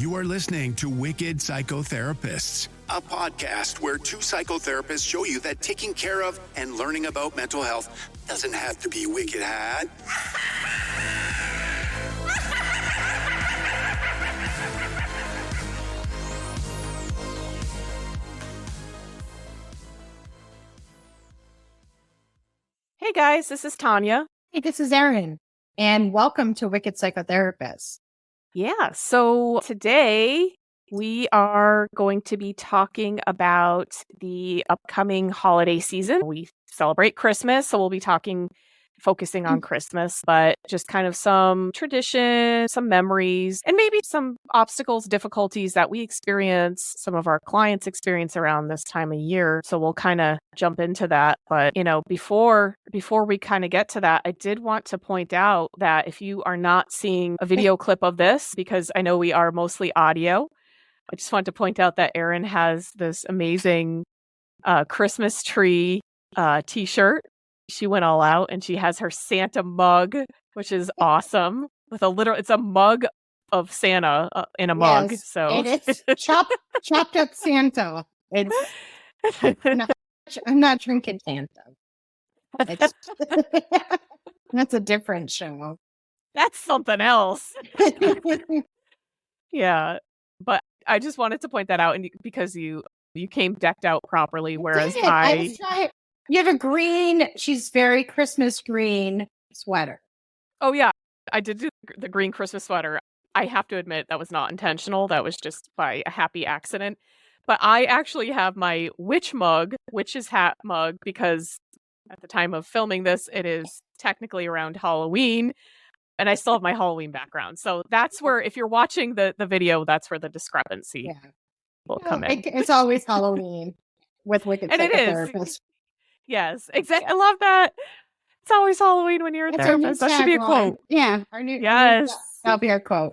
You are listening to Wicked Psychotherapists, a podcast where two psychotherapists show you that taking care of and learning about mental health doesn't have to be wicked hard. Hey guys, this is Tanya. Hey, this is Erin, and welcome to Wicked Psychotherapists. Yeah, so today we are going to be talking about the upcoming holiday season. We celebrate Christmas, so we'll be focusing on Christmas, but just kind of some traditions, some memories, and maybe some obstacles, difficulties that we experience, some of our clients experience around this time of year. So we'll kind of jump into that. But, before we kind of get to that, I did want to point out that if you are not seeing a video clip of this, because I know we are mostly audio, I just want to point out that Erin has this amazing Christmas tree t-shirt. She went all out and she has her Santa mug, which is awesome. It's a mug of Santa in a mug. So and it's chopped up Santa. I'm not drinking Santa. That's a different show. That's something else. Yeah, but I just wanted to point that out, and because you came decked out properly, whereas You have a green, she's very Christmas green sweater. Oh, yeah. I did do the green Christmas sweater. I have to admit that was not intentional. That was just by a happy accident. But I actually have my witch's hat mug, because at the time of filming this, it is technically around Halloween. And I still have my Halloween background. So that's where, if you're watching the video, that's where the discrepancy will come in. It's always Halloween with Wicked Psychotherapists. Yes, exactly. I love that. It's always Halloween when you're a therapist. That should be a quote. Yeah. That'll be our quote.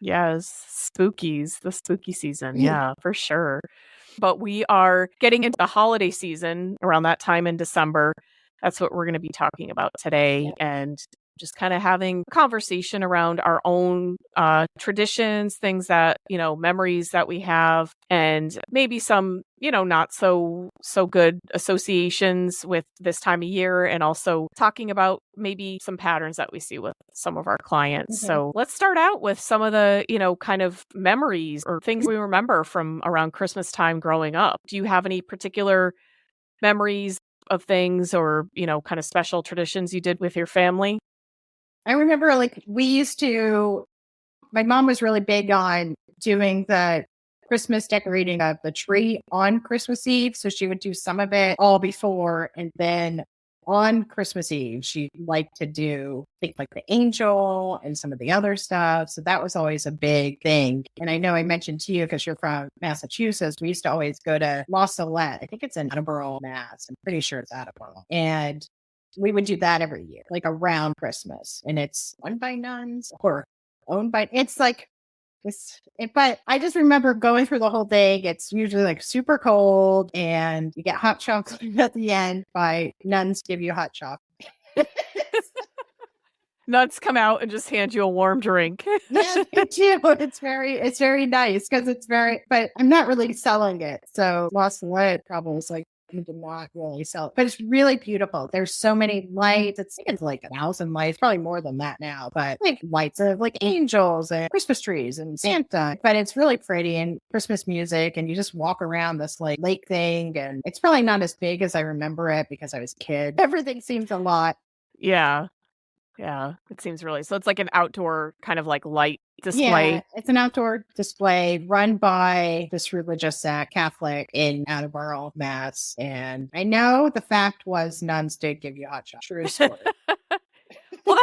Yes. Spookies. The spooky season. Yeah, for sure. But we are getting into the holiday season around that time in December. That's what we're going to be talking about today. And just kind of having a conversation around our own traditions, things that, memories that we have, and maybe some, not so good associations with this time of year, and also talking about maybe some patterns that we see with some of our clients. Mm-hmm. So let's start out with some of the, kind of memories or things we remember from around Christmas time growing up. Do you have any particular memories of things or, kind of special traditions you did with your family? I remember my mom was really big on doing the Christmas decorating of the tree on Christmas Eve. So she would do some of it all before, and then on Christmas Eve, she liked to do things like the angel and some of the other stuff. So that was always a big thing. And I know I mentioned to you, because you're from Massachusetts, we used to always go to La Salette. I think it's in Attleboro, Mass. I'm pretty sure it's Attleboro. And we would do that every year, like around Christmas. And it's run by nuns or owned by, it's like this. But I just remember going through the whole thing. It's usually like super cold, and you get hot chocolate at the end by nuns give you hot chocolate. Nuns come out and just hand you a warm drink. Yeah, they do. It's very nice, because but I'm not really selling it. So Lost Light probably was like, I did not really sell it, but it's really beautiful. There's so many lights. It's like 1,000 lights, probably more than that now, but like lights of like angels and Christmas trees and Santa. But it's really pretty, and Christmas music, and you just walk around this like lake thing, and it's probably not as big as I remember it because I was a kid. Everything seems a lot. Yeah. Yeah, it seems really. So it's like an outdoor kind of like light display. Yeah, it's an outdoor display run by this religious Catholic in Attleboro, Mass. And I know the fact was nuns did give you hot chocolate. True story. Well,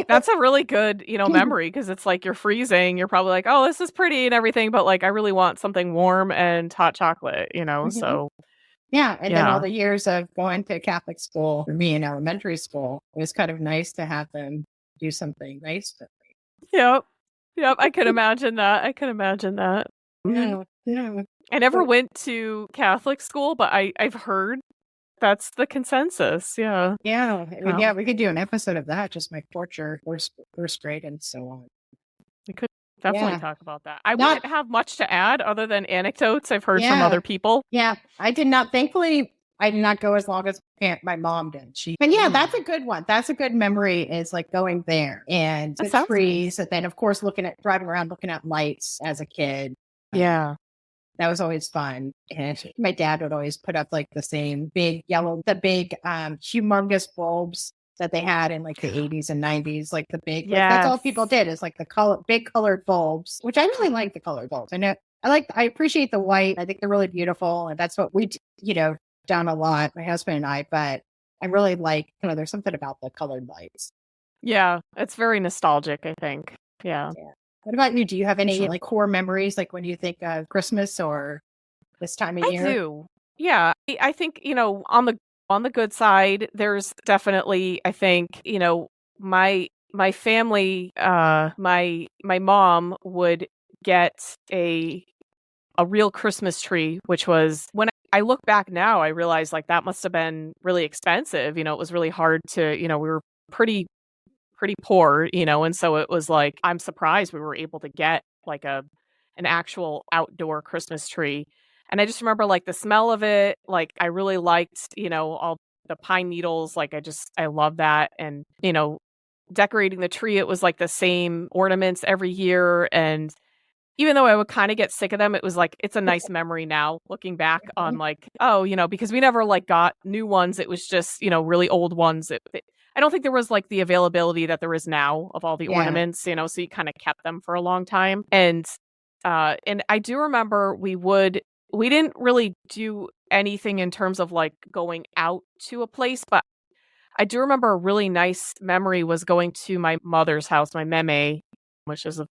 that's a really good, memory, because it's like you're freezing. You're probably like, oh, this is pretty and everything, but like I really want something warm and hot chocolate, Mm-hmm. So. Yeah. And then all the years of going to Catholic school for me in elementary school, it was kind of nice to have them do something nice for me. Yep. I could imagine that. Yeah. I never went to Catholic school, but I've heard that's the consensus. Yeah. Yeah. We could do an episode of that, just my torture, first grade and so on. We could definitely Yeah. talk about that. I Not wouldn't have much to add other than anecdotes I've heard from Yeah. other people. Yeah. I did not, thankfully, I did not go as long as my mom did. But yeah, that's a good one. That's a good memory, is like going there and That the sounds trees. And then, of course, driving around, looking at lights as a kid. Yeah. That was always fun. And my dad would always put up like the same big humongous bulbs that they had in like the 80s and 90s, like the big, like that's all people did, is like the big colored bulbs, which I really like the colored bulbs. I know I appreciate the white. I think they're really beautiful. And that's what done a lot, my husband and I, but I really like, there's something about the colored lights. Yeah. It's very nostalgic, I think. Yeah. What about you? Do you have any like core memories, like when you think of Christmas or this time of year? I do. Yeah. I think, on the good side, there's definitely, I think, my family, my mom would get a real Christmas tree, which was, when I look back now, I realize like that must have been really expensive. It was really hard to, we were pretty poor, and so it was like, I'm surprised we were able to get like an actual outdoor Christmas tree. And I just remember like the smell of it, like I really liked, all the pine needles, like I love that. And, decorating the tree, it was like the same ornaments every year. And even though I would kind of get sick of them, it was like, it's a nice memory now looking back on like, oh, because we never like got new ones. It was just, really old ones. I don't think there was like the availability that there is now of all the ornaments, so you kind of kept them for a long time. And I do remember we didn't really do anything in terms of like going out to a place, but I do remember a really nice memory was going to my mother's house, my meme, which is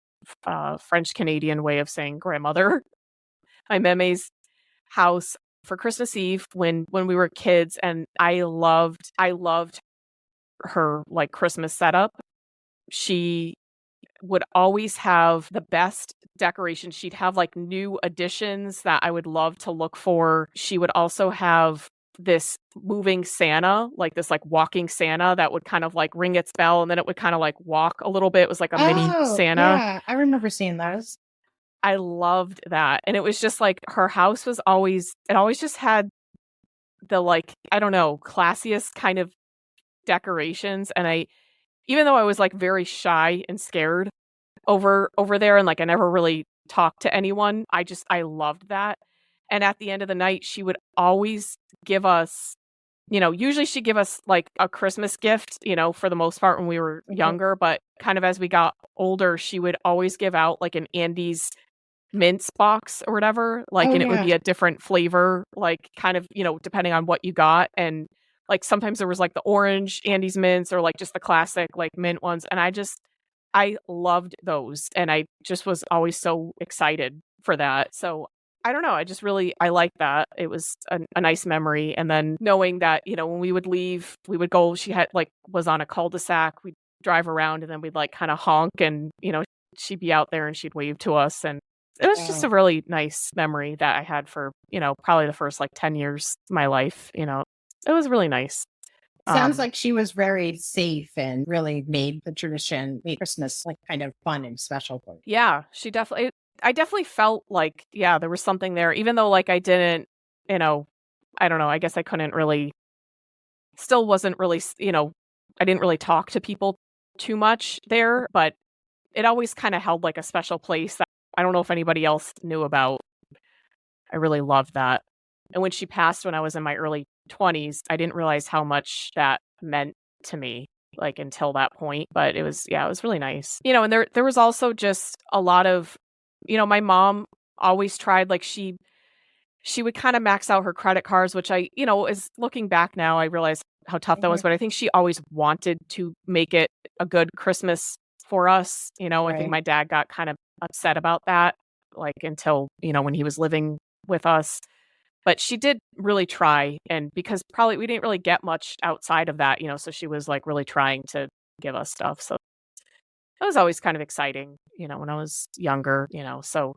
a French Canadian way of saying grandmother. My meme's house for Christmas Eve when we were kids, and I loved her like Christmas setup. She would always have the best decorations. She'd have like new additions that I would love to look for. She would also have this moving Santa, like this like walking Santa that would kind of like ring its bell and then it would kind of like walk a little bit. It was like a mini Santa. Yeah, I remember seeing those. I loved that. And it was just like her house was always just had the like, I don't know, classiest kind of decorations. And even though I was like very shy and scared over there and like I never really talked to anyone, I loved that. And at the end of the night, she would always give us, usually she'd give us like a Christmas gift, for the most part when we were younger, but kind of as we got older, she would always give out like an Andes mints box or whatever, like, and it would be a different flavor, like kind of, depending on what you got. And like sometimes there was like the orange Andes mints or like just the classic like mint ones. And I loved those. And I just was always so excited for that. So I don't know. I like that. It was a nice memory. And then knowing that, when we would leave, we would go, she had like, was on a cul-de-sac. We'd drive around and then we'd like kind of honk and, she'd be out there and she'd wave to us. And it was just a really nice memory that I had for, probably the first like 10 years of my life. It was really nice. Sounds like she was very safe and really made Christmas like kind of fun and special for you. Yeah, I definitely felt like, yeah, there was something there, even though like I didn't, I don't know, I guess I still wasn't really, I didn't really talk to people too much there, but it always kind of held like a special place that I don't know if anybody else knew about. I really loved that. And when she passed when I was in my early 20s, I didn't realize how much that meant to me, like until that point. But it was really nice. And there was also just a lot of, my mom always tried, like she would kind of max out her credit cards, which I, is looking back now, I realize how tough that was. But I think she always wanted to make it a good Christmas for us. I think my dad got kind of upset about that, like until, when he was living with us. But she did really try, and because probably we didn't really get much outside of that, so she was like really trying to give us stuff. So it was always kind of exciting, when I was younger, so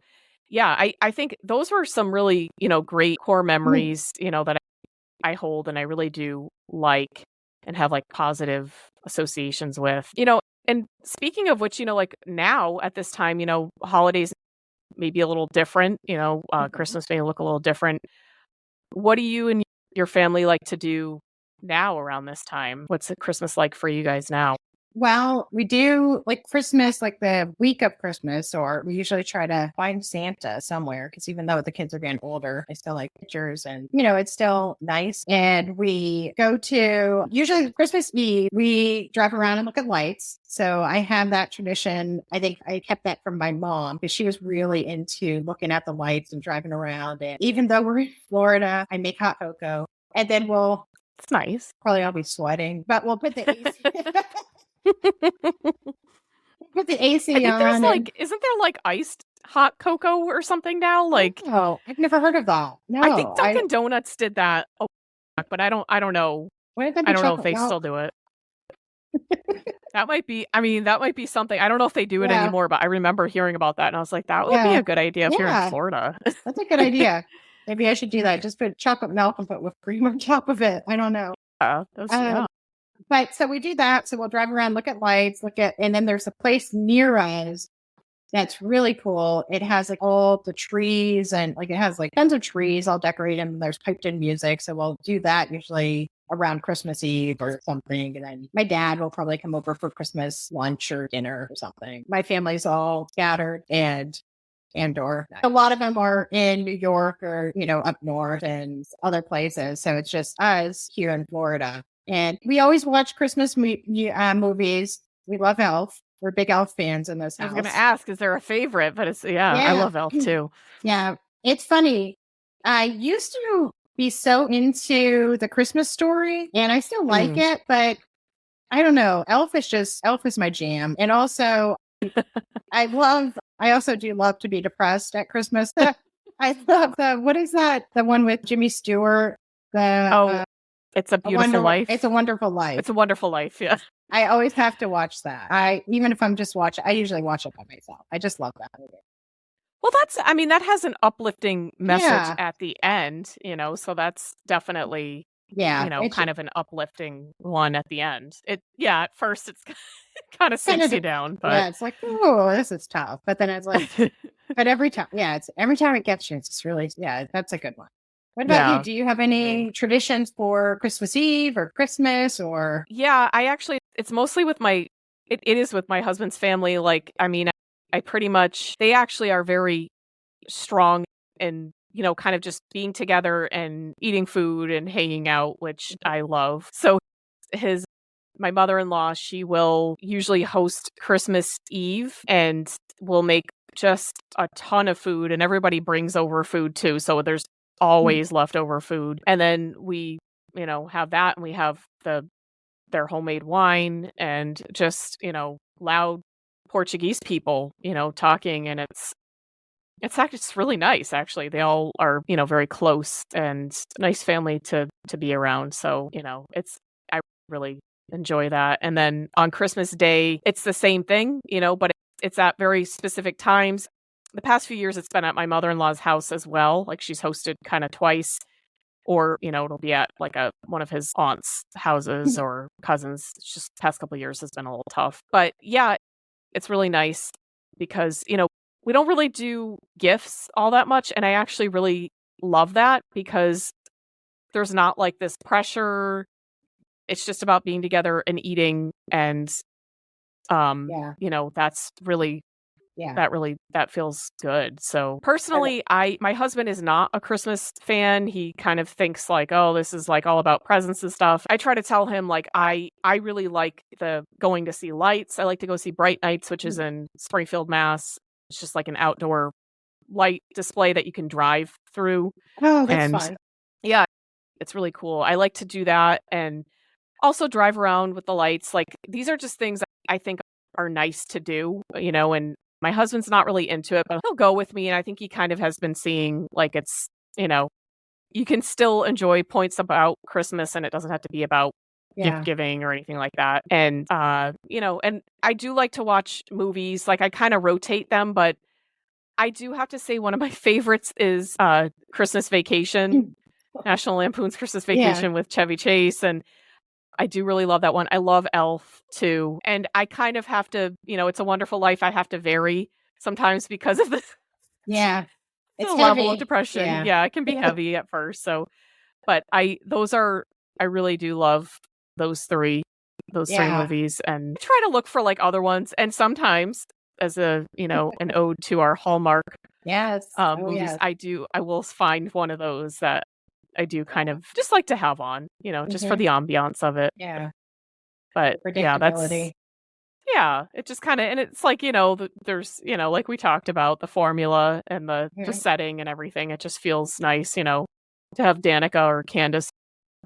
yeah, I think those were some really, great core memories, that I hold and I really do like and have like positive associations with. And speaking of which, like now at this time, holidays may be a little different, Christmas may look a little different. What do you and your family like to do now around this time? What's the Christmas like for you guys now? Well, we do like Christmas, like the week of Christmas, or we usually try to find Santa somewhere because even though the kids are getting older, I still like pictures and, it's still nice. And we go to usually Christmas Eve, we drive around and look at lights. So I have that tradition. I think I kept that from my mom because she was really into looking at the lights and driving around. And even though we're in Florida, I make hot cocoa and then it's nice. Probably I'll be sweating, but we'll put the AC. Put the AC I think on. Isn't there like iced hot cocoa or something now? Like, oh, I've never heard of that. No, I think Dunkin' Donuts did that, but I don't know. I don't know if they still do it. That might be something. I don't know if they do it anymore, but I remember hearing about that and I was like, that would be a good idea if you're in Florida. That's a good idea. Maybe I should do that. Just put chocolate milk and put whipped cream on top of it. I don't know. But so we do that. So we'll drive around, look at lights, and then there's a place near us that's really cool. It has like all the trees and like it has like tons of trees all decorated and there's piped in music. So we'll do that usually around Christmas Eve or something. And then my dad will probably come over for Christmas lunch or dinner or something. My family's all scattered or a lot of them are in New York or, up north and other places. So it's just us here in Florida. And we always watch Christmas movies. We love Elf. We're big Elf fans in this house. I was going to ask, is there a favorite? But I love Elf too. Yeah. It's funny. I used to be so into the Christmas Story and I still like it, but I don't know. Elf is my jam. And also I also do love to be depressed at Christmas. I love what is that? The one with Jimmy Stewart. It's a Beautiful Life. It's a Wonderful Life. It's a Wonderful Life. Yeah. I always have to watch that. Even if I'm just watching, I usually watch it by myself. I just love that movie. Well, that has an uplifting message at the end, so that's definitely, kind of an uplifting one at the end. At first it's kind of sinks you down, but it's like, oh, this is tough. But then it's like, but every time it gets you, it's just really, that's a good one. What about you? Do you have any traditions for Christmas Eve or Christmas or? Yeah, it's mostly with it is with my husband's family. Like, I pretty much, they actually are very strong and, kind of just being together and eating food and hanging out, which I love. So my mother-in-law, she will usually host Christmas Eve and will make just a ton of food and everybody brings over food too. So there's always leftover food. And then we, have that and we have their homemade wine and just, loud Portuguese people, talking, and it's actually it's really nice actually. They all are, very close and nice family to be around. So, I really enjoy that. And then on Christmas Day, it's the same thing, but it's at very specific times. The past few years, it's been at my mother-in-law's house as well. Like she's hosted kind of twice, or, it'll be at like one of his aunt's houses or cousins. It's just the past couple of years has been a little tough. But yeah, it's really nice because, we don't really do gifts all that much. And I actually really love that because there's not like this pressure. It's just about being together and eating. And, that's really, that feels good. So personally, my husband is not a Christmas fan. He kind of thinks like, oh, this is like all about presents and stuff. I try to tell him like, I really like the going to see lights. I like to go see Bright Nights, which is in Springfield, Mass. It's just like an outdoor light display that you can drive through. Oh, that's fun. Yeah, it's really cool. I like to do that and also drive around with the lights. Like these are just things I think are nice to do, and my husband's not really into it, but he'll go with me. And I think he kind of has been seeing like it's, you can still enjoy points about Christmas and it doesn't have to be about gift giving or anything like that. And, and I do like to watch movies. Like I kind of rotate them, but I do have to say one of my favorites is Christmas Vacation, National Lampoon's Christmas Vacation with Chevy Chase. And I do really love that one. I love Elf too. And I kind of have to, It's a Wonderful Life. I have to vary sometimes because of Yeah. the It's level of heavy. depression. Yeah. Yeah, it can be heavy at first. So, but I really do love those three, those three Yeah. movies, and try to look for like other ones. And sometimes as an ode to our Hallmark Yes. Oh, movies, yes. I will find one of those that I do kind of just like to have on, just for Mhm. the ambiance of it. Yeah. But yeah, Predictability. it just kind of, and it's like, there's, like we talked about the formula and the Mhm. setting and everything. It just feels nice, to have Danica or Candace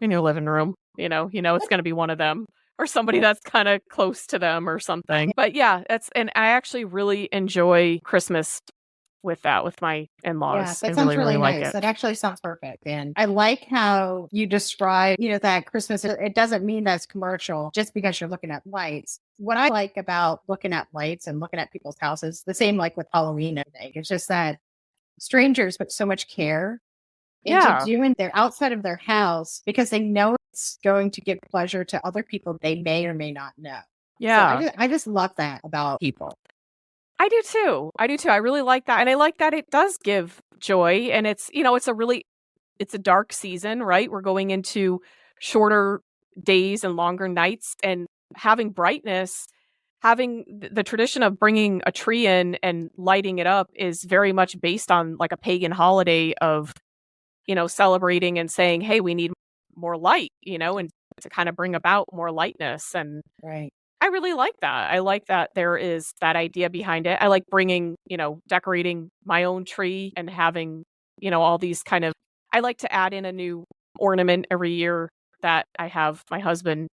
in your living room, it's going to be one of them or somebody that's kind of close to them or something. But yeah, and I actually really enjoy Christmas with my Yeah, in-laws. I that really, sounds really really like nice. it. That actually sounds perfect. And I like how you describe, that Christmas, it doesn't mean that's commercial just because you're looking at lights. What I like about looking at lights and looking at people's houses, the same like with Halloween and everything, it's just that strangers put so much care into Yeah. doing they're outside of their house because they know it's going to give pleasure to other people they may or may not know. So Yeah. I just love that about people. I do too. I do too. I really like that. And I like that it does give joy, and it's a dark season, right? We're going into shorter days and longer nights, and having brightness, having the tradition of bringing a tree in and lighting it up is very much based on like a pagan holiday of, celebrating and saying, "Hey, we need more light," and to kind of bring about more lightness. And Right. I really like that. I like that there is that idea behind it. I like bringing, decorating my own tree and having, all these kind of, I like to add in a new ornament every year that I have my husband,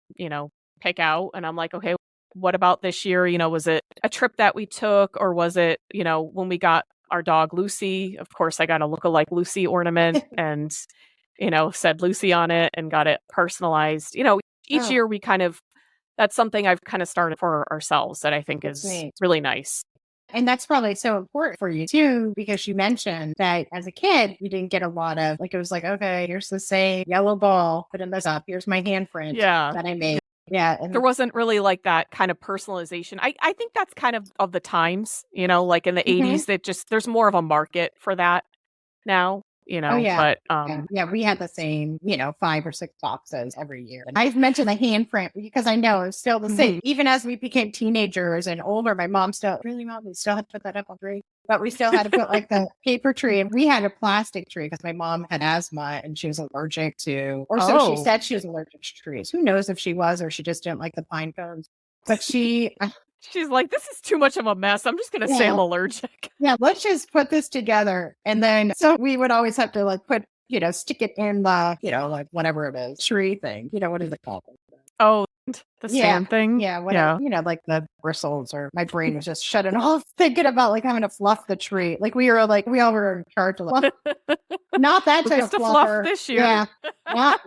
pick out. And I'm like, okay, what about this year? Was it a trip that we took, or was it, when we got our dog Lucy? Of course, I got a look-alike Lucy ornament and, said Lucy on it and got it personalized. Each Oh, year we kind of, that's something I've kind of started for ourselves that I think that's is neat. really nice. And that's probably so important for you too, because you mentioned that as a kid, you didn't get a lot of like, it was like, okay, here's the same yellow ball, putting this up. Here's my handprint Yeah. that I made. Yeah. There And wasn't really like that kind of personalization. I think that's kind of the times, like in the Mhm. 80s, that just, there's more of a market for that now, Oh, yeah. but Yeah. Yeah. We had the same, 5 or 6 boxes every year. And I've mentioned the handprint because I know it's still the same. Mhm. Even as we became teenagers and older, my mom still, really, mom, we still had to put that up on tree. But we still had to put like the paper tree. And we had a plastic tree because my mom had asthma and she was allergic to, or so she Oh, said she was allergic to trees. Who knows if she was or she just didn't like the pine cones. But she's like, this is too much of a mess. I'm just going to say I'm yeah, allergic. yeah, let's just put this together. And then, so we would always have to like put, stick it in the, like whatever it is, tree thing. What is it called? Oh, the Yeah. stand thing. Yeah. Whatever, Yeah. like the bristles or my brain was just shutting off thinking about like having to fluff the tree. Like we all were in charge of fluff. Not that type Who's of to fluff fluffer. this year? Yeah. Not.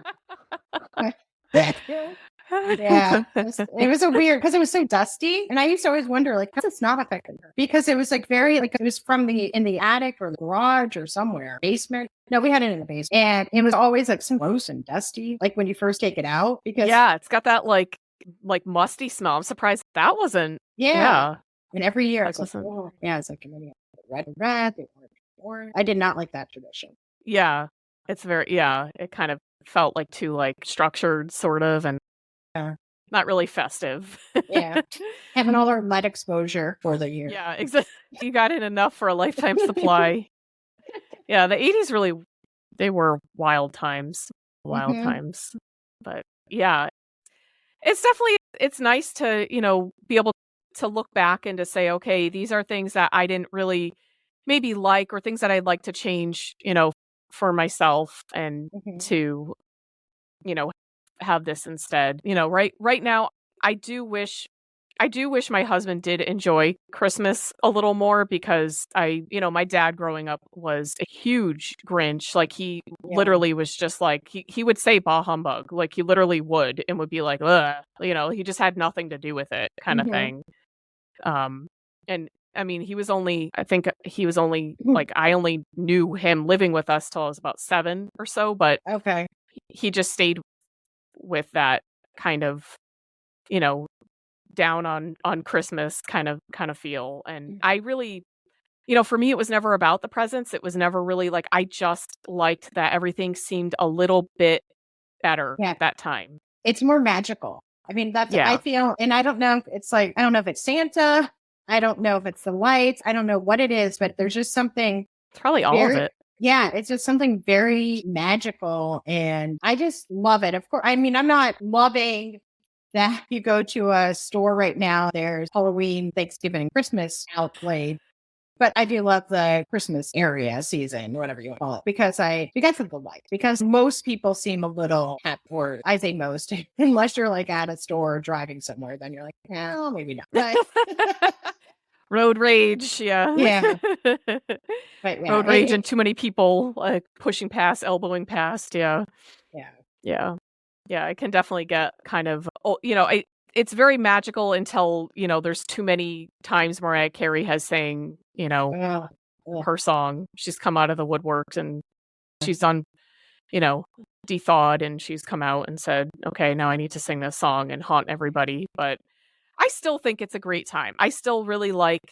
Yeah, it was a weird because it was so dusty, and I used to always wonder like, how's it's not affecting her? Because it was like very like it was from the in the attic or the garage or somewhere basement. No, we had it in the basement, and it was always like so gross and dusty, like when you first take it out. Because Yeah, it's got that like musty smell. I'm surprised that wasn't. yeah, Yeah, and every year like it's like wasn't. oh yeah, it's like maybe red and red, they weren't orange. I did not like that tradition. Yeah, it's very. Yeah, it kind of felt like too like structured, sort of, and Yeah, not really festive. yeah, having all our light exposure for the year. Yeah, exactly. You got in enough for a lifetime supply. Yeah, the 80s really, they were wild times. Wild Hmm. times. But yeah, it's definitely, it's nice to, be able to look back and to say, okay, these are things that I didn't really maybe like, or things that I'd like to change, for myself, and Hmm. to, you know, have this instead. Right now, I do wish my husband did enjoy Christmas a little more, because my dad growing up was a huge Grinch. Like, he Yeah. literally was just like, he would say bah humbug. Like, he literally would, and would be like, ugh, he just had nothing to do with it, kind of Hmm. thing. Um, and I mean, I think he was only like, I only knew him living with us till I was about 7 or so, but Okay. he just stayed with that kind of, down on Christmas kind of feel. And I really, for me, it was never about the presents. It was never really like, I just liked that everything seemed a little bit better Yeah. that time. It's more magical. I mean, that's what I Yeah. feel. And I don't know if it's like, I don't know if it's Santa. I don't know if it's the lights. I don't know what it is, but there's just something It's probably all of it. Yeah, it's just something very magical. And I just love it. Of course, I mean, I'm not loving that you go to a store right now, there's Halloween, Thanksgiving, and Christmas outplayed. But I do love the Christmas area season, whatever you want to call it, because of the light. Because most people seem a little, or I say most, unless you're like at a store or driving somewhere, then you're like, well, maybe not. But road rage, yeah. Yeah. But yeah, road rage and too many people like pushing past, elbowing past. Yeah. Yeah. Yeah. Yeah. I can definitely get kind of, it's very magical until, there's too many times Mariah Carey has sang, her song. She's come out of the woodworks and she's done, Thawed, and she's come out and said, okay, now I need to sing this song and haunt everybody. But I still think it's a great time. I still really like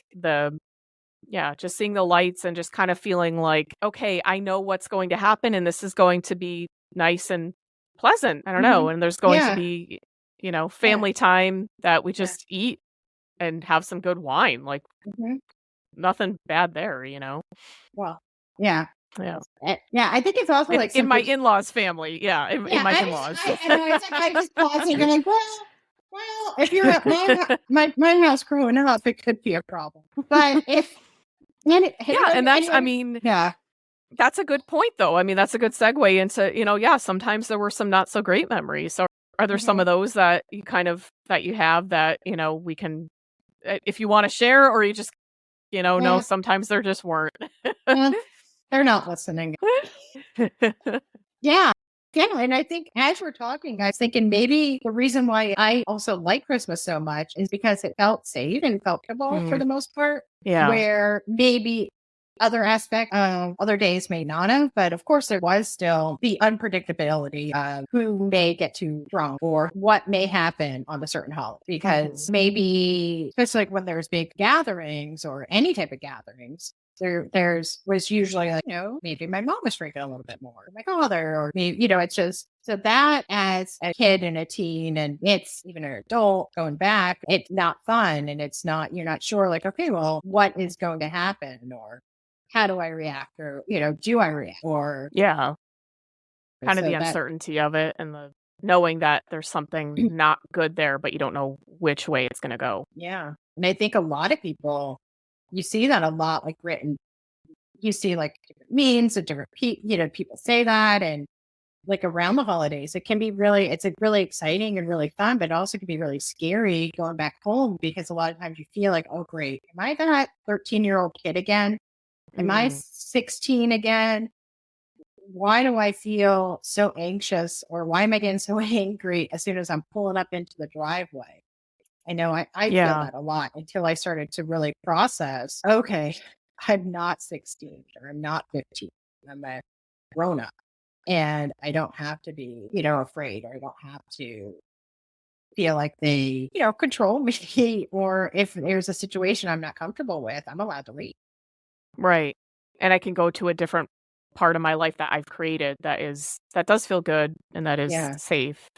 just seeing the lights and just kind of feeling like, okay, I know what's going to happen and this is going to be nice and pleasant. I don't know. And there's going to be, family time that we just eat and have some good wine. Like nothing bad there, Well, yeah. Yeah. Yeah, I think it's also like in my in-laws family. Yeah, in my in-laws. I was pausing and like, well, if you're at my house growing up, it could be a problem. But that's a good point, though. I mean, that's a good segue into, sometimes there were some not so great memories. So are there some of those that you have that, we can, if you want to share, or you just, no, sometimes there just weren't. They're not listening. Yeah. Yeah. And I think as we're talking, I was thinking maybe the reason why I also like Christmas so much is because it felt safe and felt comfortable for the most part. Yeah. Where maybe other other days may not have, but of course there was still the unpredictability of who may get too drunk or what may happen on a certain holiday. Because maybe, especially like when there's big gatherings or any type of gatherings, was usually like, maybe my mom was drinking a little bit more, or my father, or maybe, it's just, so that as a kid and a teen, and it's even an adult going back, it's not fun. And you're not sure like, okay, well, what is going to happen, or how do I react, or, do I react, or. Yeah. Kind of the uncertainty of it and the knowing that there's something not good there, but you don't know which way it's going to go. Yeah. And I think a lot of people, you see that a lot, like written, you see like different memes of different people, people say that. And like around the holidays, it's really exciting and really fun, but it also can be really scary going back home, because a lot of times you feel like, oh, great. Am I that 13-year-old kid again? Am I 16 again? Why do I feel so anxious, or why am I getting so angry as soon as I'm pulling up into the driveway? I know I feel that a lot until I started to really process, okay, I'm not 16 or I'm not 15. I'm a grown up, and I don't have to be, afraid, or I don't have to feel like they, control me, or if there's a situation I'm not comfortable with, I'm allowed to leave. Right. And I can go to a different part of my life that I've created that does feel good and that is safe.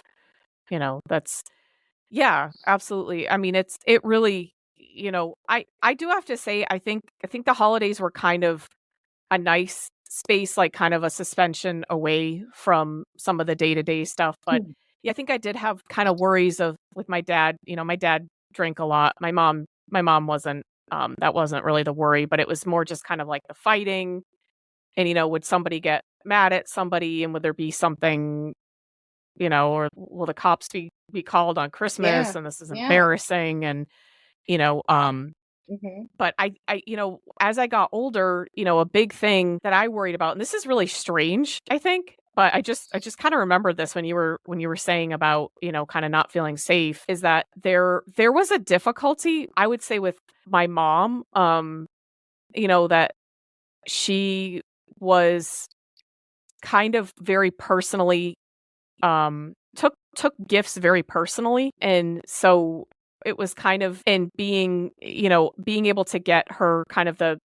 Yeah, absolutely. I mean, it really, I do have to say, I think the holidays were kind of a nice space, like kind of a suspension away from some of the day-to-day stuff. But yeah, I think I did have kind of worries with my dad. My dad drank a lot. My mom wasn't, that wasn't really the worry, but it was more just kind of like the fighting. And, would somebody get mad at somebody, and would there be something, or will the cops be called on Christmas, and this is embarrassing, and, but I, as I got older, a big thing that I worried about, and this is really strange, I think, but I just kind of remembered this when you were saying about, kind of not feeling safe, is that there was a difficulty, I would say, with my mom, that she was kind of very personally, took took gifts very personally. And so it was kind of in being, being able to get her kind of the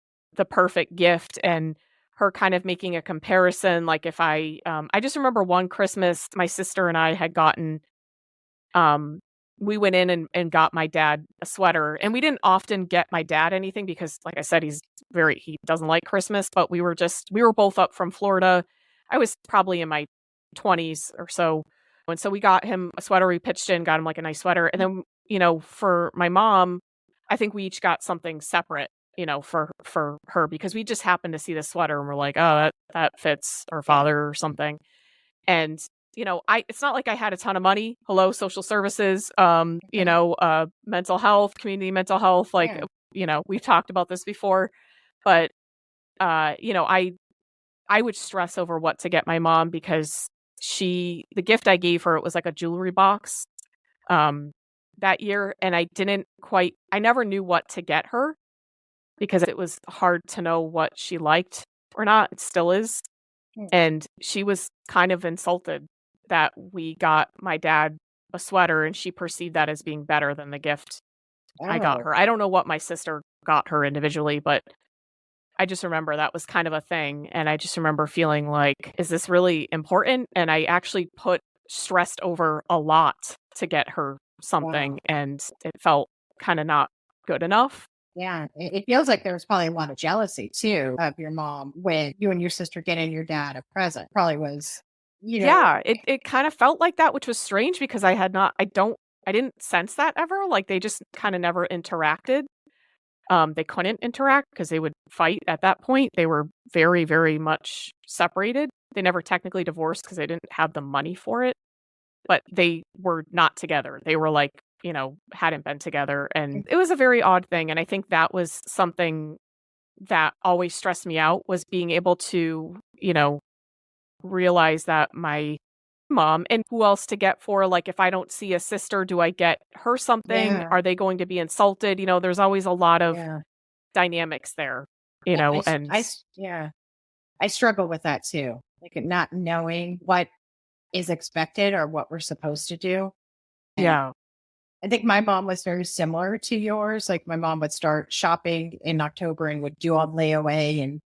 perfect gift, and her kind of making a comparison. Like if I just remember one Christmas, my sister and I had gotten, um, we went in and got my dad a sweater, and we didn't often get my dad anything because, like I said, he doesn't like Christmas, but we were both up from Florida. I was probably in my 20s or so. And so we got him a sweater. We pitched in, got him like a nice sweater. And then, for my mom, I think we each got something separate, for her, because we just happened to see the sweater and we're like, oh, that fits our father or something. And, it's not like I had a ton of money. Hello, social services, mental health, community mental health. Like, we've talked about this before, but, I would stress over what to get my mom because the gift I gave her, it was like a jewelry box, that year. And I never knew what to get her because it was hard to know what she liked or not. It still is. And she was kind of insulted that we got my dad a sweater, and she perceived that as being better than the gift I got her. I don't know what my sister got her individually, but I just remember that was kind of a thing. And I just remember feeling like, is this really important? And I actually stressed over a lot to get her something, and it felt kind of not good enough. Yeah, it feels like there was probably a lot of jealousy too of your mom when you and your sister getting your dad a present. Probably was, Yeah, it kind of felt like that, which was strange because I didn't sense that ever. Like they just kind of never interacted. They couldn't interact because they would fight at that point. They were very, very much separated. They never technically divorced because they didn't have the money for it, but they were not together. They were like, hadn't been together. And it was a very odd thing. And I think that was something that always stressed me out, was being able to, realize that my mom, and who else to get for, like, if I don't see a sister, do I get her something? Yeah. Are they going to be insulted? There's always a lot of dynamics there, and I struggle with that too. Like not knowing what is expected or what we're supposed to do. And yeah. I think my mom was very similar to yours. Like my mom would start shopping in October and would do on layaway and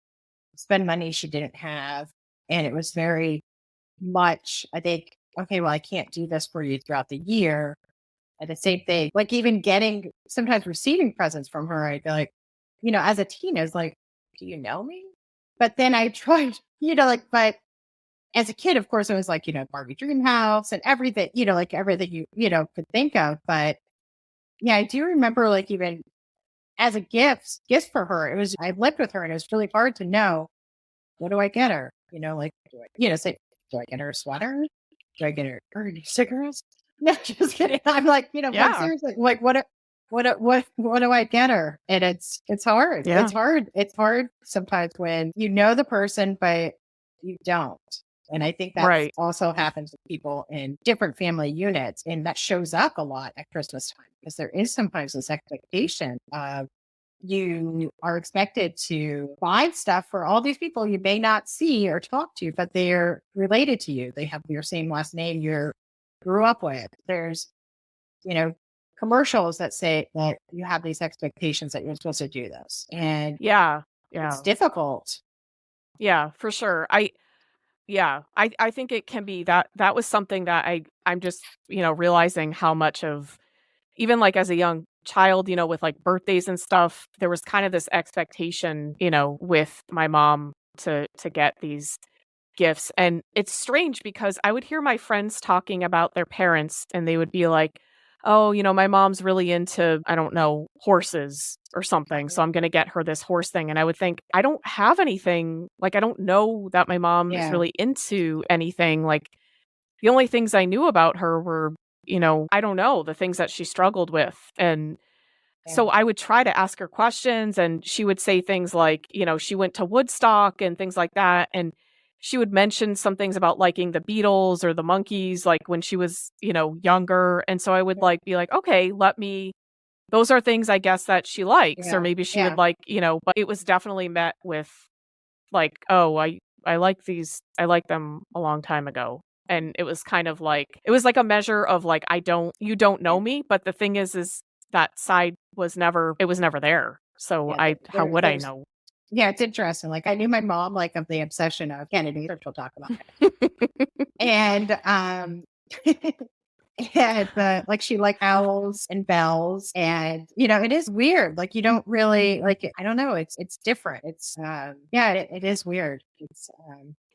spend money she didn't have. And it was very much, I think, okay, well, I can't do this for you throughout the year. And the same thing, like even sometimes receiving presents from her, I'd be like, as a teen, I was like, do you know me? But then I tried, but as a kid, of course, it was like, Barbie Dream House and everything, like everything could think of. But yeah, I do remember like even as a gift for her, I lived with her and it was really hard to know, what do I get her? Like, say, do I get her a sweater? Do I get her cigarettes? No, just kidding. I'm like, like, seriously, like what do I get her? And it's hard. Yeah. It's hard sometimes when you know the person, but you don't. And I think that also happens to people in different family units. And that shows up a lot at Christmas time because there is sometimes this expectation of you are expected to buy stuff for all these people you may not see or talk to, but they're related to you. They have your same last name you grew up with. There's, commercials that say that you have these expectations that you're supposed to do this. And it's difficult. Yeah, for sure. I think it can be that was something that I'm just, realizing how much of, even like as a young child, with like birthdays and stuff, there was kind of this expectation, with my mom to get these gifts. And it's strange because I would hear my friends talking about their parents and they would be like, oh, my mom's really into, I don't know, horses or something. So I'm going to get her this horse thing. And I would think, I don't have anything. Like, I don't know that my mom is really into anything. Like, the only things I knew about her were, I don't know, the things that she struggled with. And so I would try to ask her questions and she would say things like, she went to Woodstock and things like that. And she would mention some things about liking the Beatles or the Monkees, like when she was, younger. And so I would be like, okay, those are things I guess that she likes, or maybe she would like, but it was definitely met with like, oh, I like these. I liked them a long time ago. And it was kind of like, it was like a measure of like, you don't know me. But the thing is that side was never there. So Yeah, how would I know? Yeah, it's interesting. Like I knew my mom like of the obsession of Kennedy, which we'll talk about. And and like she liked owls and bells, and it is weird. Like you don't really like it. I don't know. It's different. It's yeah, it is weird. It's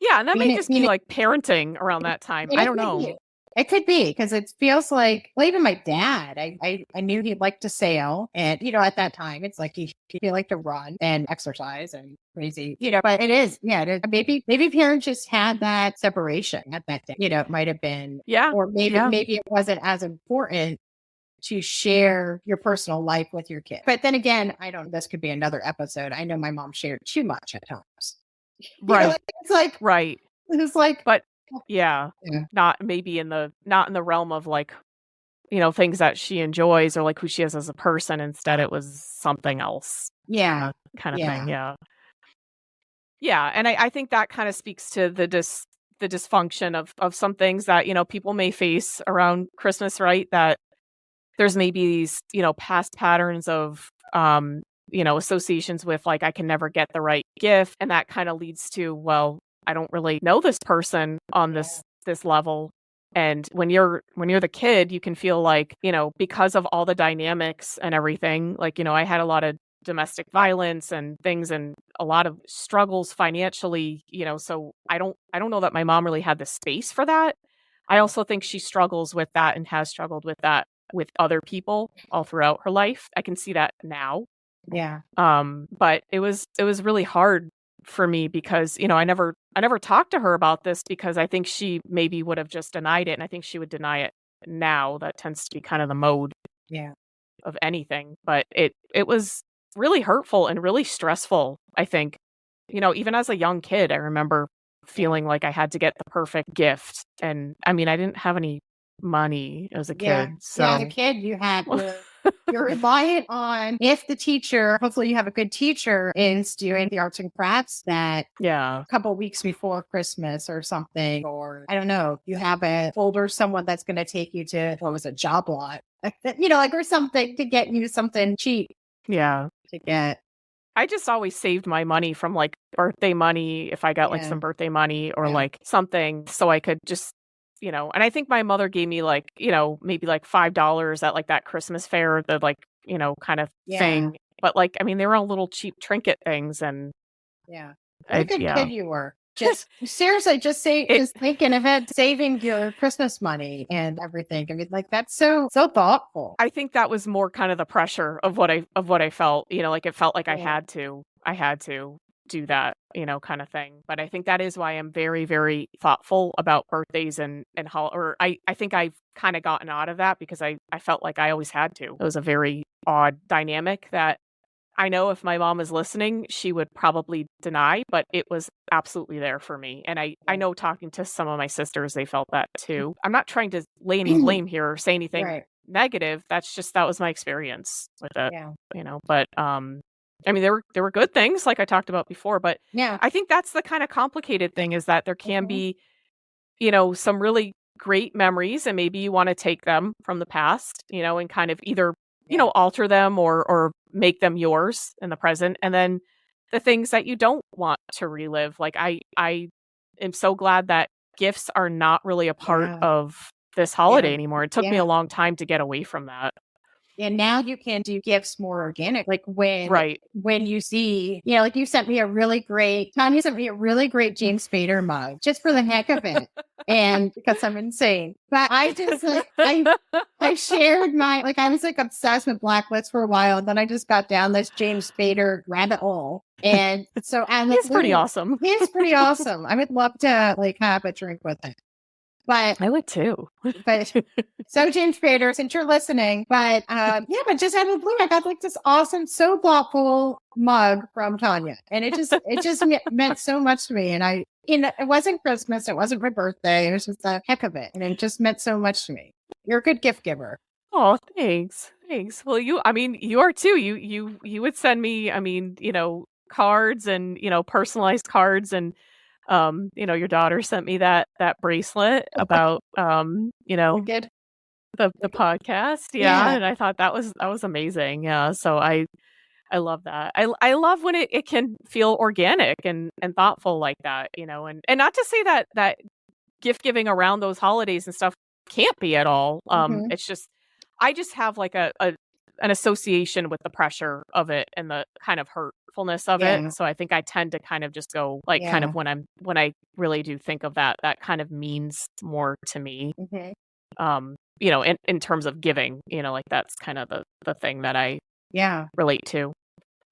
Yeah, and that may being just be like parenting around that time. I don't know. It could be because it feels like, well, even my dad, I knew he'd like to sail. And, at that time, it's like he liked to run and exercise and crazy, but it is, maybe parents just had that separation at that day. It might have been, Yeah. or maybe it wasn't as important to share your personal life with your kid. But then again, this could be another episode. I know my mom shared too much at times. Right. It's like, right. It's like, but yeah, not in the realm of like, things that she enjoys or like who she is as a person. Instead, it was something else. Yeah. Kind of thing. Yeah. Yeah. And I think that kind of speaks to the dysfunction of some things that, people may face around Christmas, right? That there's maybe these, past patterns of, associations with like, I can never get the right gift. And that kind of leads to, well, I don't really know this person on this level. And when you're the kid, you can feel like, because of all the dynamics and everything, like, I had a lot of domestic violence and things and a lot of struggles financially, so I don't know that my mom really had the space for that. I also think she struggles with that and has struggled with that with other people all throughout her life. I can see that now. Yeah. But it was really hard for me because, I never talked to her about this because I think she maybe would have just denied it. And I think she would deny it now. That tends to be kind of the mode of anything. But it was really hurtful and really stressful, I think. Even as a young kid, I remember feeling like I had to get the perfect gift. And I mean, I didn't have any money as a kid. So as a kid, you're reliant on if the teacher, hopefully you have a good teacher, is doing the arts and crafts that a couple of weeks before Christmas or something, or I don't know, you have a older someone that's going to take you to job lot, or something to get you something cheap. Yeah. To get. I just always saved my money from like birthday money if I got like some birthday money or like something so I could just, and I think my mother gave me like, maybe like $5 at like that Christmas fair, the like, kind of thing. But like, I mean, they were all little cheap trinket things and what a good kid you were. Just seriously, just thinking of it, saving your Christmas money and everything. I mean, like that's so thoughtful. I think that was more kind of the pressure of what I felt. Like it felt like I had to do that, kind of thing. But I think that is why I'm very, very thoughtful about birthdays and I think I've kind of gotten out of that because I felt like I always had to. It was a very odd dynamic that I know if my mom is listening, she would probably deny, but it was absolutely there for me. And I know talking to some of my sisters, they felt that too. I'm not trying to lay any blame here or say anything negative. That was my experience with it, but, I mean, there were good things like I talked about before, but I think that's the kind of complicated thing is that there can be, some really great memories and maybe you want to take them from the past, and kind of either alter them or make them yours in the present. And then the things that you don't want to relive. Like I am so glad that gifts are not really a part of this holiday anymore. It took me a long time to get away from that. And now you can do gifts more organic. Like when you see, like Tanya sent me a really great James Spader mug just for the heck of it. And because I'm insane, but I just I shared I was like obsessed with Blacklist for a while. And then I just got down this James Spader rabbit hole. And so he's pretty awesome. He's pretty awesome. I would love to have a drink with him. But I would too. But so James Spader, since you're listening, but but just out of the blue, I got this awesome, so thoughtful mug from Tanya, and it just meant so much to me. And it wasn't Christmas, it wasn't my birthday, it was just the heck of it, and it just meant so much to me. You're a good gift giver. Oh, thanks. Well, you are too. You would send me, cards and personalized cards and. Your daughter sent me that bracelet about Good. the podcast. Yeah. Yeah. And I thought that was amazing. Yeah. So I love that. I love when it can feel organic and thoughtful like that, and not to say that gift giving around those holidays and stuff can't be at all. Hmm. It's just I just have like an association with the pressure of it and the kind of hurtfulness of it. Yeah. So I think I tend to kind of just go like kind Yeah. of when I really do think of that kind of means more to me. Hmm. In terms of giving, like that's kind of the thing that I Yeah. relate to.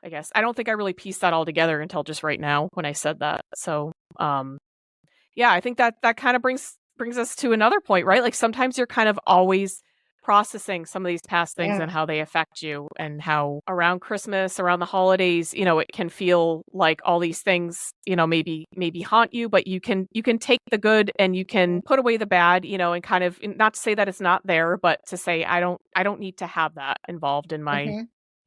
I guess. I don't think I really pieced that all together until just right now when I said that. So, yeah, I think that kind of brings us to another point, right? Like sometimes you're kind of always processing some of these past things Yeah. and how they affect you and how around Christmas, around the holidays, it can feel like all these things, maybe haunt you, but you can take the good and you can put away the bad, and kind of not to say that it's not there, but to say I don't need to have that involved Hmm.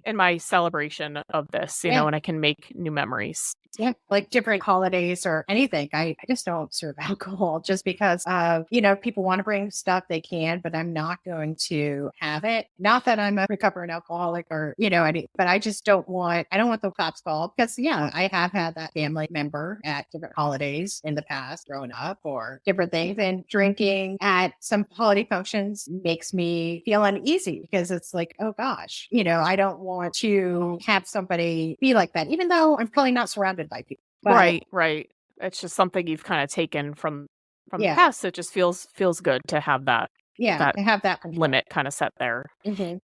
in my celebration of this, Yeah. and I can make new memories. Yeah, like different holidays or anything. I just don't serve alcohol just because people want to bring stuff they can, but I'm not going to have it. Not that I'm a recovering alcoholic or, but I don't want the cops called because I have had that family member at different holidays in the past growing up or different things. And drinking at some holiday functions makes me feel uneasy because it's like, oh gosh, I don't want to have somebody be like that, even though I'm probably not surrounded by people. But Right. It's just something you've kind of taken from the yeah, past. So it just feels good to have yeah, that to have that control. limit kind of set there. Hmm.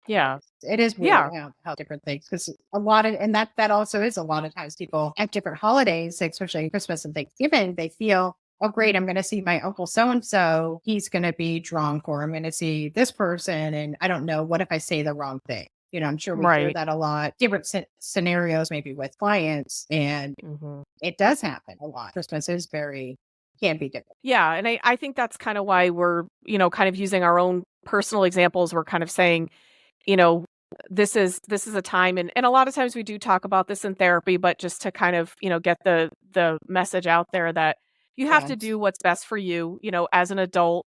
Yeah. It is weird Yeah. how different things, because a lot of, and that also is a lot of times people at different holidays, especially Christmas and Thanksgiving, they feel, oh, great, I'm going to see my uncle so and so. He's going to be drunk, or I'm going to see this person. And I don't know, what if I say the wrong thing? I'm sure we hear Right. that a lot, different scenarios, maybe with clients. And Hmm. it does happen a lot. Christmas can be different. Yeah. And I think that's kind of why we're, kind of using our own personal examples. We're kind of saying, you know, this is a time and a lot of times we do talk about this in therapy, but just to kind of, get the message out there that you have Yeah. to do what's best for you, as an adult.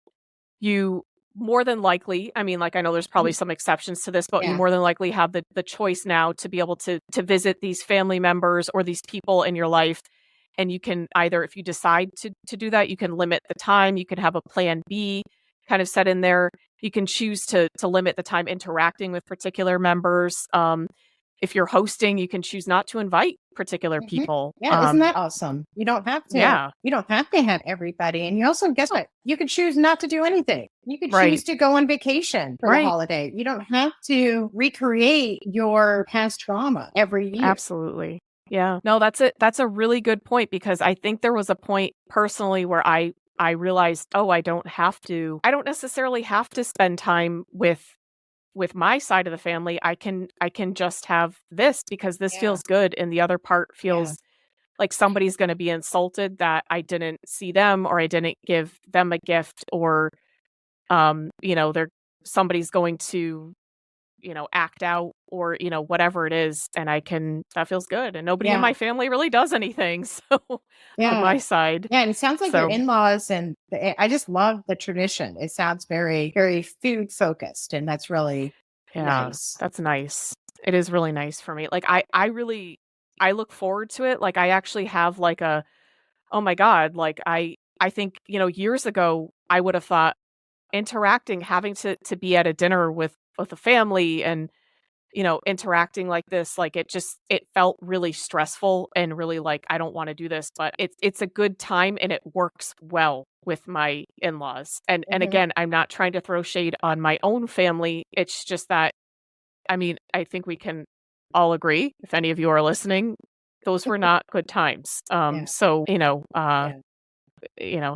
You more than likely, I mean, like I know there's probably some exceptions to this, but you Yeah. more than likely have the choice now to be able to visit these family members or these people in your life. And you can either, if you decide to do that, you can limit the time, you can have a plan B kind of set in there. You can choose to limit the time interacting with particular members. If you're hosting, you can choose not to invite particular Mhm. people. Yeah, isn't that awesome? You don't have to. Yeah, You don't have to have everybody. And you also, guess what? You could choose not to do anything. You could right, choose to go on vacation for the right. holiday. You don't have to recreate your past trauma every year. Absolutely. Yeah. No, that's it. That's a really good point because I think there was a point personally where I realized, oh, I don't necessarily have to spend time with my side of the family. I can just have this because this Yeah. feels good and the other part Yeah. feels like somebody's going to be insulted that I didn't see them or I didn't give them a gift or they're somebody's going to act out or, whatever it is. And that feels good. And nobody in Yeah. my family really does anything. So on Yeah. my side. Yeah. And it sounds like your So in-laws and I just love the tradition. It sounds very, very food focused, and that's really yeah, nice. that's nice. It is really nice for me. Like I look forward to it. Like I actually have like oh my God, like I think, years ago I would have thought interacting, having to be at a dinner with a family and interacting like this, like it felt really stressful and really like I don't want to do this, but it's a good time and it works well with my in-laws. And Hmm. again, I'm not trying to throw shade on my own family. It's just that I mean, I think we can all agree, if any of you are listening, those were not good times. Yeah. So, Yeah.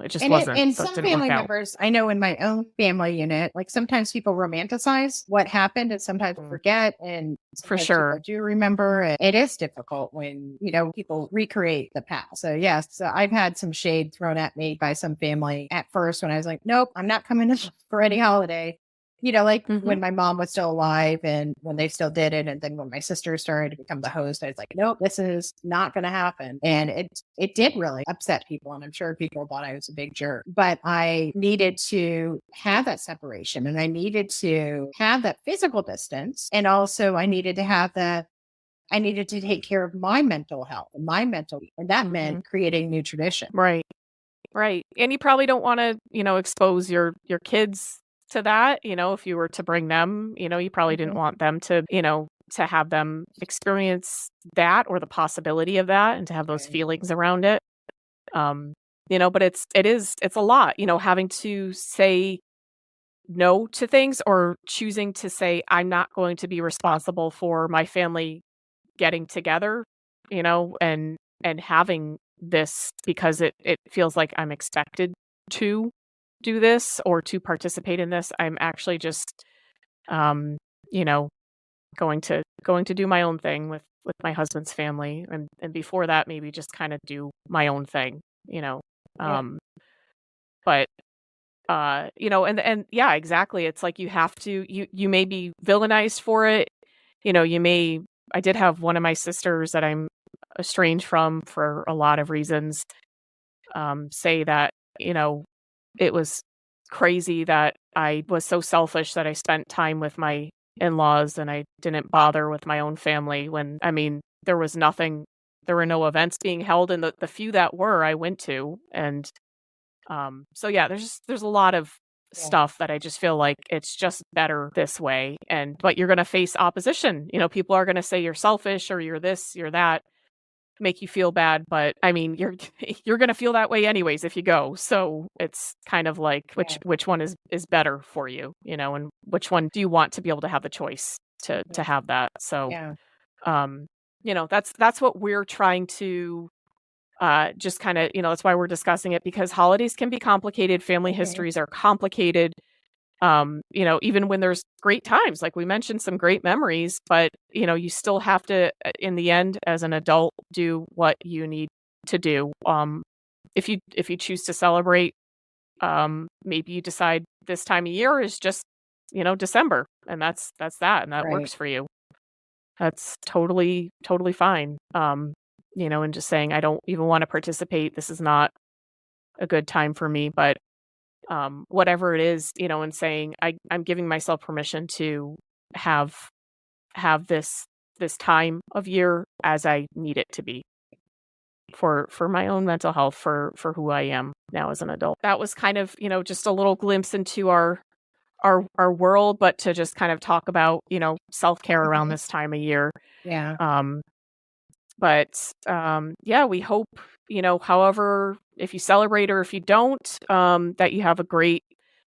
it just And wasn't. and So it some didn't work family out. members, I know in my own family unit, like sometimes people romanticize what happened and sometimes Mm, forget. And for sometimes people sure. do remember. And it is difficult when, people recreate the past. So, yes, so I've had some shade thrown at me by some family at first when I was like, nope, I'm not coming for any holiday. like Mm-hmm. when my mom was still alive and when they still did it. And then when my sister started to become the host, I was like, nope, this is not going to happen. And it did really upset people. And I'm sure people thought I was a big jerk, but I needed to have that separation and I needed to have that physical distance. And also I needed to have that. I needed to take care of my mental health and my mental, and that meant creating new tradition. Right. Right. And you probably don't want to, expose your kids to that, if you were to bring them, you probably didn't want them to, to have them experience that or the possibility of that and to have those feelings around it. But it's a lot, having to say no to things or choosing to say, I'm not going to be responsible for my family getting together, and having this because it feels like I'm expected to do this or to participate in this. I'm actually just, um, you know, going to do my own thing with my husband's family, and before that, maybe just kind of do my own thing, you know. Yeah. But and yeah, exactly. It's like you have to you may be villainized for it. You may I did have one of my sisters that I'm estranged from for a lot of reasons, say that, it was crazy that I was so selfish that I spent time with my in-laws and I didn't bother with my own family when, I mean, there were no events being held, and the few that were, I went to. And so yeah, there's a lot of stuff that I just feel like it's just better this way. But you're going to face opposition. People are going to say you're selfish or you're this, you're that, make you feel bad, but I mean, you're going to feel that way anyways if you go. So it's kind of like which one is better for you, and which one do you want to be able to have the choice to have that. So that's what we're trying to just kind of, that's why we're discussing it, because holidays can be complicated, family histories are complicated. Even when there's great times, like we mentioned some great memories, but you still have to, in the end, as an adult, do what you need to do. If you choose to celebrate, maybe you decide this time of year is just, December, and that's that, and that works for you. That's totally fine. And just saying, I don't even want to participate. This is not a good time for me, but whatever it is, and saying I'm giving myself permission to have this time of year as I need it to be for my own mental health, for who I am now as an adult. That was kind of, just a little glimpse into our world, but to just kind of talk about, self-care around this time of year. Yeah. Yeah, we hope, however, if you celebrate or if you don't, that you have a great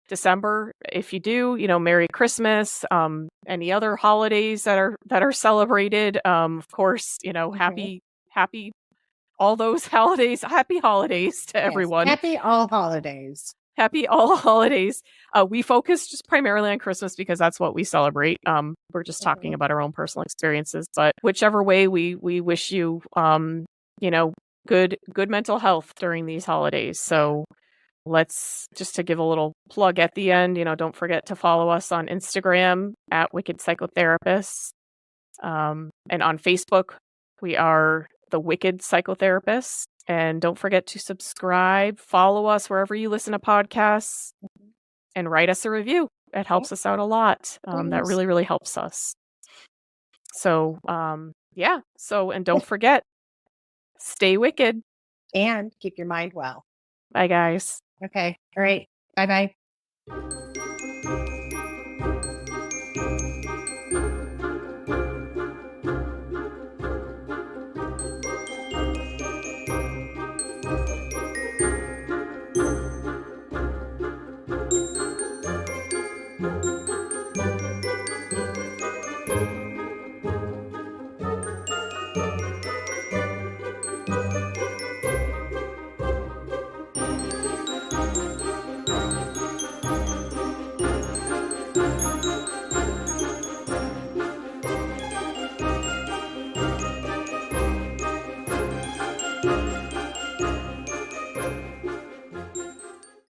December. If you do, Merry Christmas, any other holidays that are celebrated. Of course, happy all those holidays, happy holidays to everyone. Happy all holidays. Happy all holidays. We focus just primarily on Christmas because that's what we celebrate. We're just talking about our own personal experiences, but whichever way, we wish you, good mental health during these holidays. So let's just to give a little plug at the end, don't forget to follow us on Instagram at Wicked Psychotherapists. And on Facebook, we are the Wicked Psychotherapists. And don't forget to subscribe, follow us wherever you listen to podcasts, and write us a review. It helps us out a lot. That really, really helps us. So, and don't forget, stay wicked. And keep your mind well. Bye, guys. Okay. All right. Bye-bye.